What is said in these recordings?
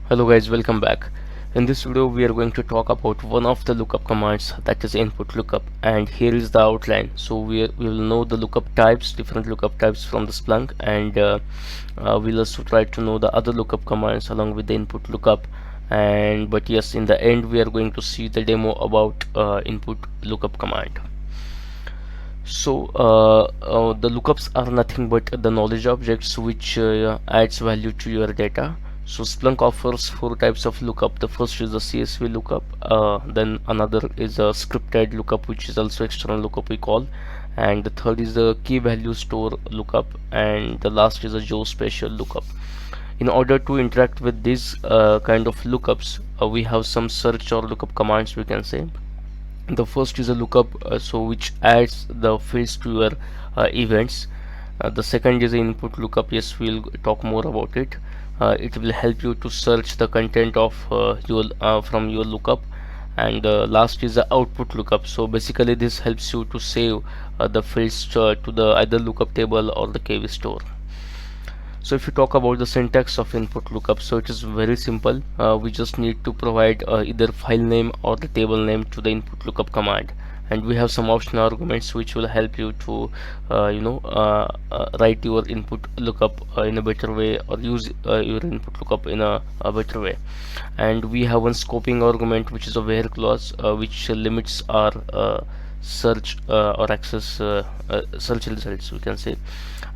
Hello guys, welcome back. In this video we are going to talk about one of the lookup commands, that is input lookup, and here is the outline. So we will know the lookup types, different lookup types from the Splunk, and we'll also try to know the other lookup commands along with the input lookup. And but yes, in the end we are going to see the demo about input lookup command. So the lookups are nothing but the knowledge objects which adds value to your data. So Splunk offers four types of lookup. The first is the CSV lookup, then another is a scripted lookup, which is also external lookup we call, and the third is the key value store lookup, and the last is a geospatial lookup. In order to interact with these kind of lookups, we have some search or lookup commands, we can say. The first is a lookup, which adds the fields to your events. The second is the input lookup. Yes, we'll talk more about it. It will help you to search the content of your from your lookup. And last is the output lookup. So basically this helps you to save the fields to the either lookup table or the KV store. So if you talk about the syntax of input lookup, so it is very simple. We just need to provide either file name or the table name to the input lookup command, and we have some optional arguments which will help you to write your input lookup in a better way, or use your input lookup in a better way. And we have one scoping argument, which is a where clause, which limits our search or access search results, we can say.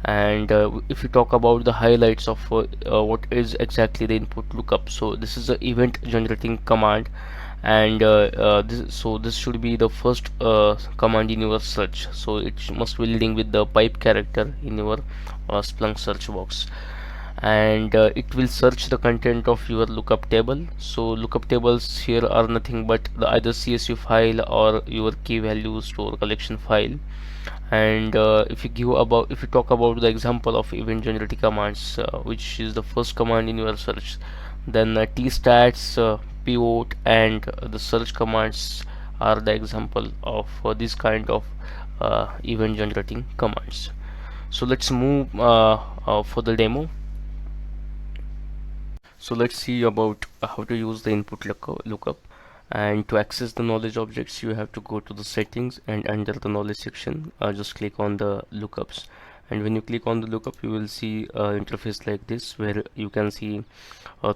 And if you talk about the highlights of what is exactly the input lookup, so this is the event generating command, and this should be the first command in your search, so it must be leading with the pipe character in your Splunk search box. And it will search the content of your lookup table. So lookup tables here are nothing but the either CSV file or your key value store collection file. And if you talk about the example of event generating commands, which is the first command in your search, then tstats, pivot, and the search commands are the example of this kind of event generating commands. So let's move for the demo. So let's see about how to use the input lookup. And to access the knowledge objects, you have to go to the settings, and under the knowledge section, just click on the lookups. And when you click on the lookup, you will see interface like this, where you can see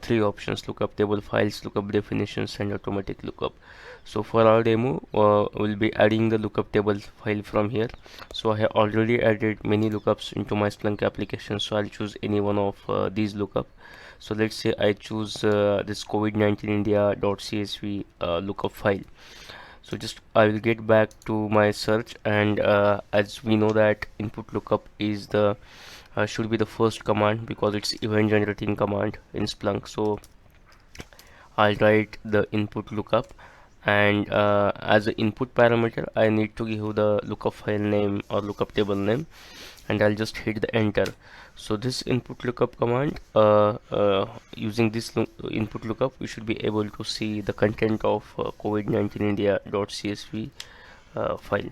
three options: lookup table files, lookup definitions, and automatic lookup. So for our demo, we'll be adding the lookup table file from here. So I have already added many lookups into my Splunk application, so I'll choose any one of these lookup. So let's say I choose this COVID-19 India.csv lookup file. So just I will get back to my search, and as we know that input lookup is the should be the first command because it's event generating command in Splunk. So I'll write the input lookup, and as an input parameter I need to give the lookup file name or lookup table name, and I'll just hit the enter. So this input lookup command, using this input lookup, we should be able to see the content of COVID-19 India.csv file.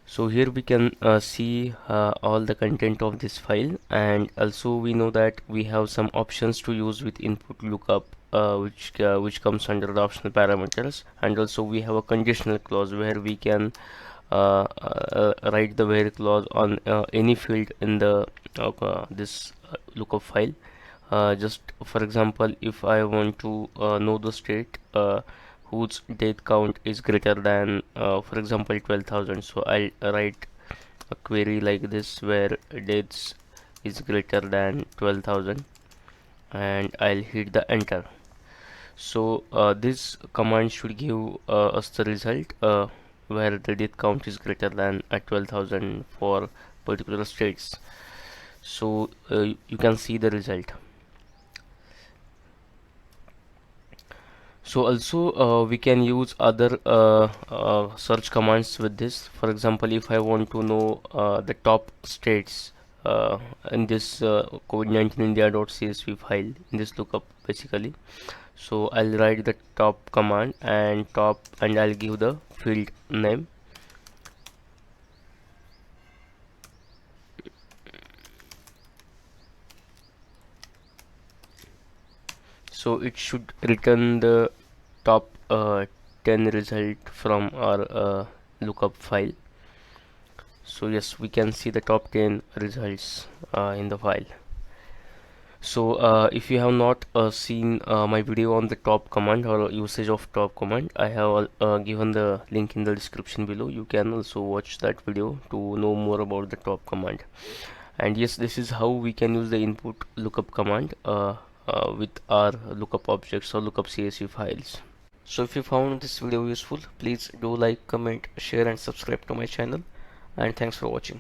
So here we can see all the content of this file, and also we know that we have some options to use with input lookup, which comes under the optional parameters. And also we have a conditional clause where we can write the where clause on any field in the this lookup file. Just for example, if I want to know the state whose death count is greater than, for example, 12,000, so I'll write a query like this, where deaths is greater than 12,000, and I'll hit the enter. So this command should give us the result, where the death count is greater than 12,000 for particular states. So you can see the result. So also we can use other search commands with this. For example, if I want to know the top states in this COVID-19 India.csv file, in this lookup basically, so I'll write the top command, and I'll give the field name. So it should return the top 10 result from our lookup file. So yes, we can see the top 10 results in the file. So if you have not seen my video on the top command or usage of top command, I have given the link in the description below. You can also watch that video to know more about the top command. And yes, this is how we can use the input lookup command with our lookup objects or lookup CSV files. So if you found this video useful, please do like, comment, share and subscribe to my channel, and thanks for watching.